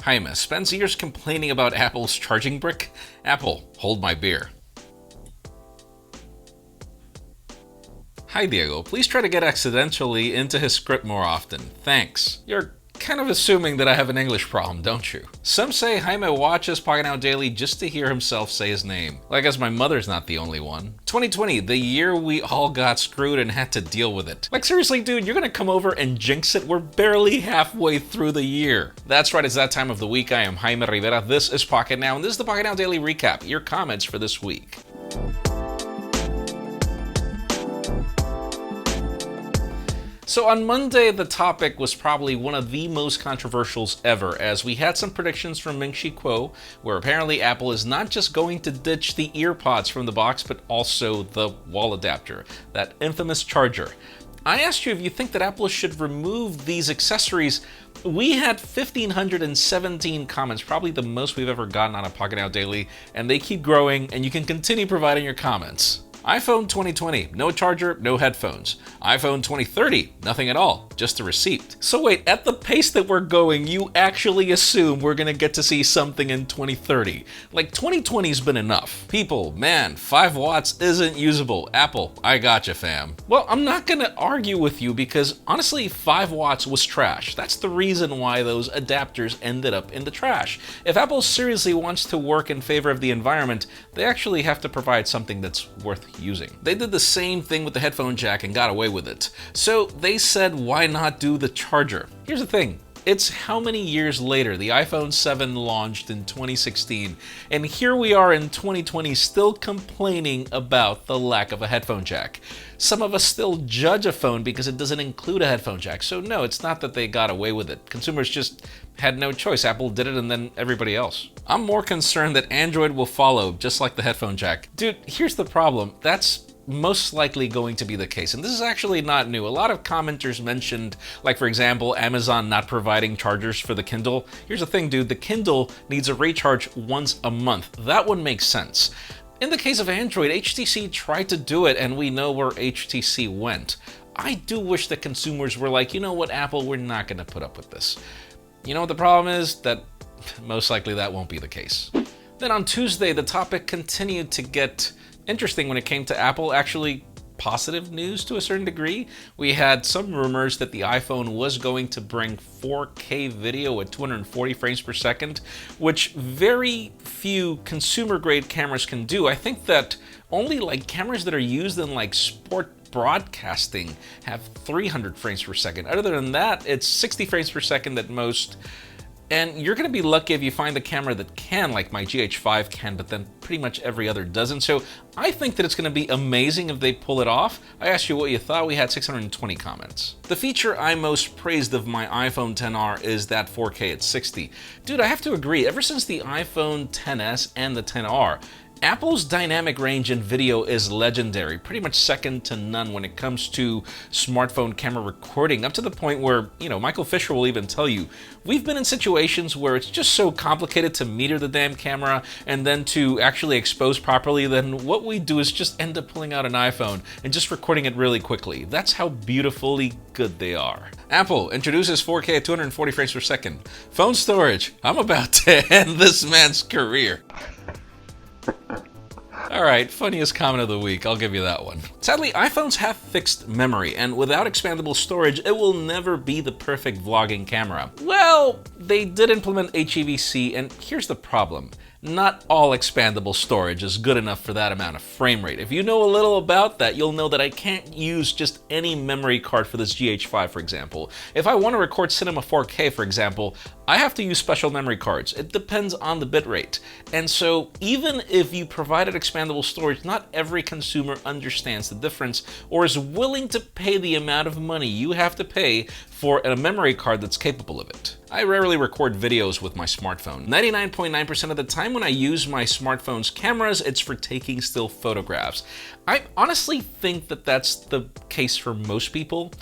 Jaime spends years complaining about Apple's charging brick. Apple, hold my beer. Hi Diego, please try to get accidentally into his script more often. Thanks. You're kind of assuming that I have an English problem, don't you? Some say Jaime watches Pocketnow Daily just to hear himself say his name. Well, I guess my mother's not the only one. 2020, the year we all got screwed and had to deal with it. Like seriously, dude, you're gonna come over and jinx it? We're barely halfway through the year. That's right, it's that time of the week. I am Jaime Rivera, this is Pocketnow, and this is the Pocketnow Daily Recap, your comments for this week. So on Monday, the topic was probably one of the most controversials ever, as we had some predictions from Ming-Chi Kuo, where apparently Apple is not just going to ditch the earpods from the box, but also the wall adapter, that infamous charger. I asked you if you think that Apple should remove these accessories. We had 1,517 comments, probably the most we've ever gotten on a Pocketnow Daily, and they keep growing, and you can continue providing your comments. iPhone 2020, no charger, no headphones. iPhone 2030, nothing at all, just a receipt. So wait, at the pace that we're going, you actually assume we're gonna get to see something in 2030. Like 2020's been enough. People, man, 5 watts isn't usable. Apple, I gotcha fam. Well, I'm not gonna argue with you because honestly, 5 watts was trash. That's the reason why those adapters ended up in the trash. If Apple seriously wants to work in favor of the environment, they actually have to provide something that's worth using. They did the same thing with the headphone jack and got away with it. So they said, why not do the charger? Here's the thing. It's how many years later? The iPhone 7 launched in 2016, and here we are in 2020 still complaining about the lack of a headphone jack. Some of us still judge a phone because it doesn't include a headphone jack. So no, it's not that they got away with it. Consumers just had no choice. Apple did it and then everybody else. I'm more concerned that Android will follow, just like the headphone jack. Dude, here's the problem. That's most likely going to be the case. And this is actually not new. A lot of commenters mentioned, like for example, Amazon not providing chargers for the Kindle. Here's the thing, dude, the Kindle needs a recharge once a month. That would make sense. In the case of Android, HTC tried to do it and we know where HTC went. I do wish that consumers were like, you know what, Apple, we're not gonna put up with this. You know what the problem is? That most likely that won't be the case. Then on Tuesday, the topic continued to get interesting when it came to Apple. Actually, positive news to a certain degree. We had some rumors that the iPhone was going to bring 4K video at 240 frames per second, which very few consumer-grade cameras can do. I think that only like cameras that are used in like sport broadcasting have 300 frames per second. Other than that, it's 60 frames per second at most. And you're gonna be lucky if you find a camera that can, like my GH5 can, but then pretty much every other doesn't. So I think that it's gonna be amazing if they pull it off. I asked you what you thought. We had 620 comments. The feature I most praised of my iPhone XR is that 4K at 60. Dude, I have to agree, ever since the iPhone XS and the XR, Apple's dynamic range in video is legendary, pretty much second to none when it comes to smartphone camera recording, up to the point where, Michael Fisher will even tell you, we've been in situations where it's just so complicated to meter the damn camera and then to actually expose properly, then what we do is just end up pulling out an iPhone and just recording it really quickly. That's how beautifully good they are. Apple introduces 4K at 240 frames per second. Phone storage. I'm about to end this man's career. Alright, funniest comment of the week, I'll give you that one. Sadly, iPhones have fixed memory, and without expandable storage, it will never be the perfect vlogging camera. Well, they did implement HEVC, and here's the problem. Not all expandable storage is good enough for that amount of frame rate. If you know a little about that, you'll know that I can't use just any memory card for this GH5, for example. If I want to record Cinema 4K, for example, I have to use special memory cards. It depends on the bitrate. And so even if you provided expandable storage, not every consumer understands the difference or is willing to pay the amount of money you have to pay for a memory card that's capable of it. I rarely record videos with my smartphone. 99.9% of the time when I use my smartphone's cameras, it's for taking still photographs. I honestly think that that's the case for most people.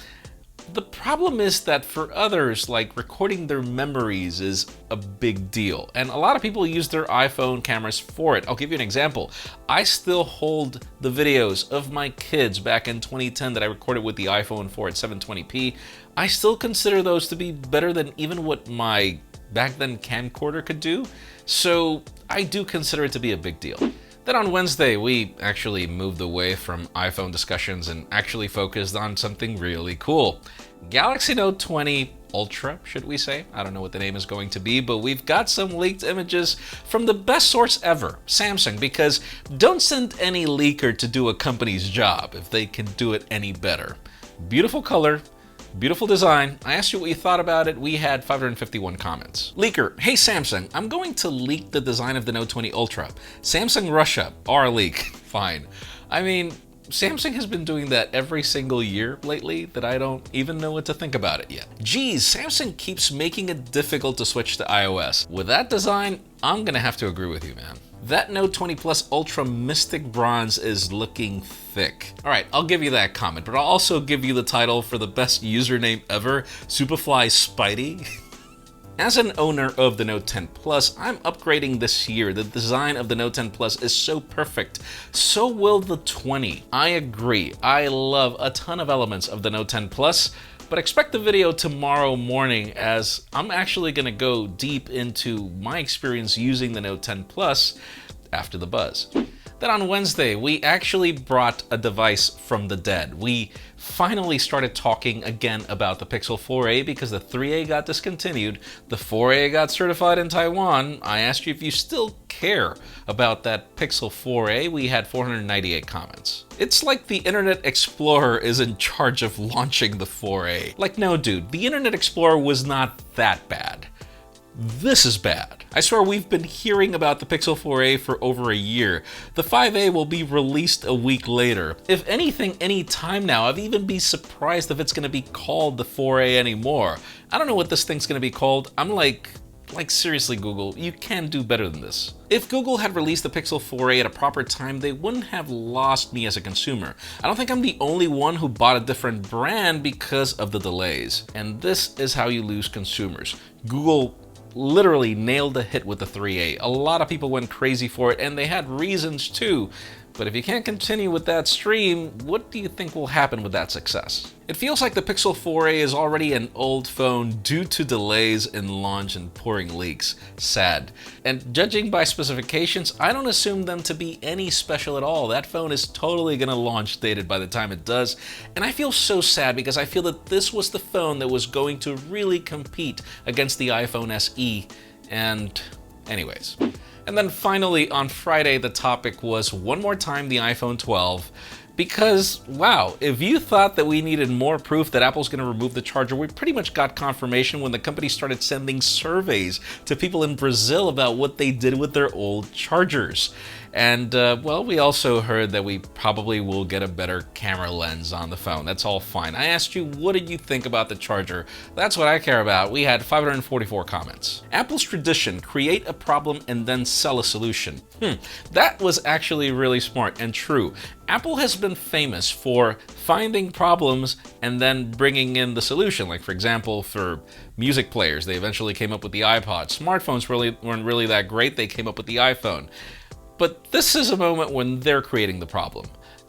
The problem is that for others, like recording their memories is a big deal, and a lot of people use their iPhone cameras for it. I'll give you an example. I still hold the videos of my kids back in 2010 that I recorded with the iPhone 4 at 720p. I still consider those to be better than even what my back then camcorder could do, so I do consider it to be a big deal. Then on Wednesday, we actually moved away from iPhone discussions and actually focused on something really cool. Galaxy Note 20 Ultra, should we say? I don't know what the name is going to be, but we've got some leaked images from the best source ever, Samsung, because don't send any leaker to do a company's job if they can do it any better. Beautiful color, beautiful design. I asked you what you thought about it. We had 551 comments. Leaker, hey Samsung, I'm going to leak the design of the Note 20 Ultra. Samsung Russia, our leak. Fine. I mean, Samsung has been doing that every single year lately that I don't even know what to think about it yet. Geez, Samsung keeps making it difficult to switch to iOS. With that design, I'm gonna have to agree with you, man. That Note 20 Plus Ultra Mystic Bronze is looking thick. All right, I'll give you that comment, but I'll also give you the title for the best username ever, Superfly Spidey. As an owner of the Note 10 Plus, I'm upgrading this year. The design of the Note 10 Plus is so perfect. So will the 20. I agree. I love a ton of elements of the Note 10 Plus, but expect the video tomorrow morning as I'm actually going to go deep into my experience using the Note 10 Plus after the buzz. Then on Wednesday, we actually brought a device from the dead. We finally started talking again about the Pixel 4a because the 3a got discontinued, the 4a got certified in Taiwan. I asked you if you still care about that Pixel 4a. We had 498 comments. It's like the Internet Explorer is in charge of launching the 4a. Like, no dude, the Internet Explorer was not that bad. This is bad. I swear we've been hearing about the Pixel 4a for over a year. The 5a will be released a week later. If anything, any time now, I'd even be surprised if it's gonna be called the 4a anymore. I don't know what this thing's gonna be called. I'm like seriously Google, you can do better than this. If Google had released the Pixel 4a at a proper time, they wouldn't have lost me as a consumer. I don't think I'm the only one who bought a different brand because of the delays. And this is how you lose consumers. Google literally nailed the hit with the 3a. A lot of people went crazy for it, and they had reasons too. But if you can't continue with that stream, what do you think will happen with that success? It feels like the Pixel 4a is already an old phone due to delays in launch and pouring leaks. Sad. And judging by specifications, I don't assume them to be any special at all. That phone is totally gonna launch dated by the time it does. And I feel so sad because I feel that this was the phone that was going to really compete against the iPhone SE. And anyways. And then finally on Friday, the topic was one more time the iPhone 12. Because, wow, if you thought that we needed more proof that Apple's going to remove the charger, we pretty much got confirmation when the company started sending surveys to people in Brazil about what they did with their old chargers. And, well, we also heard that we probably will get a better camera lens on the phone. That's all fine. I asked you, what did you think about the charger? That's what I care about. We had 544 comments. Apple's tradition, create a problem and then sell a solution. That was actually really smart and true. Apple has been famous for finding problems and then bringing in the solution. Like, for example, for music players, they eventually came up with the iPod. Smartphones weren't really that great. They came up with the iPhone. But this is a moment when they're creating the problem.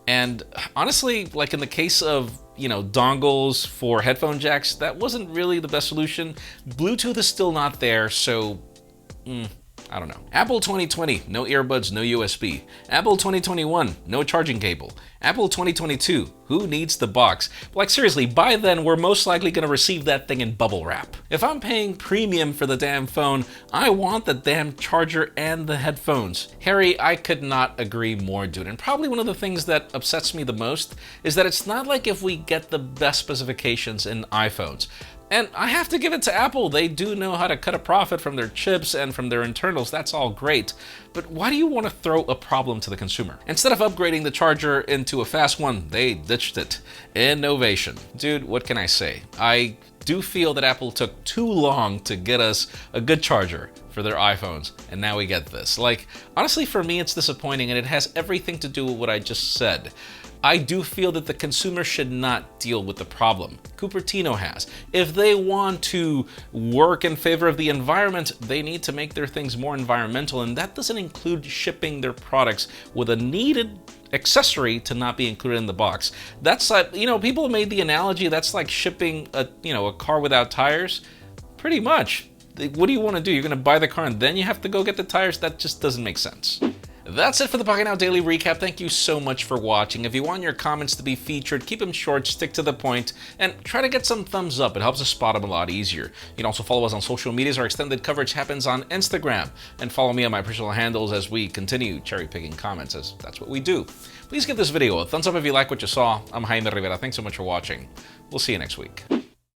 And honestly, like in the case of, dongles for headphone jacks, that wasn't really the best solution. Bluetooth is still not there, so I don't know. Apple 2020, no earbuds, no USB. Apple 2021, no charging cable. Apple 2022, who needs the box? Like seriously, by then we're most likely gonna receive that thing in bubble wrap. If I'm paying premium for the damn phone, I want the damn charger and the headphones. Harry, I could not agree more, dude. And probably one of the things that upsets me the most is that it's not like if we get the best specifications in iPhones. And I have to give it to Apple. They do know how to cut a profit from their chips and from their internals. That's all great. But why do you want to throw a problem to the consumer? Instead of upgrading the charger into a fast one, they ditched it. Innovation. Dude, what can I say? I do feel that Apple took too long to get us a good charger for their iPhones, and now we get this. Like, honestly, for me, it's disappointing, and it has everything to do with what I just said. I do feel that the consumer should not deal with the problem. Cupertino has. If they want to work in favor of the environment, they need to make their things more environmental, and that doesn't include shipping their products with a needed accessory to not be included in the box. That's like, people made the analogy that's like shipping a car without tires. Pretty much. What do you want to do? You're going to buy the car and then you have to go get the tires? That just doesn't make sense. That's it for the Pocketnow Daily Recap. Thank you so much for watching. If you want your comments to be featured, keep them short, stick to the point, and try to get some thumbs up. It helps us spot them a lot easier. You can also follow us on social medias. Our extended coverage happens on Instagram. And follow me on my personal handles as we continue cherry-picking comments, as that's what we do. Please give this video a thumbs up if you like what you saw. I'm Jaime Rivera. Thanks so much for watching. We'll see you next week.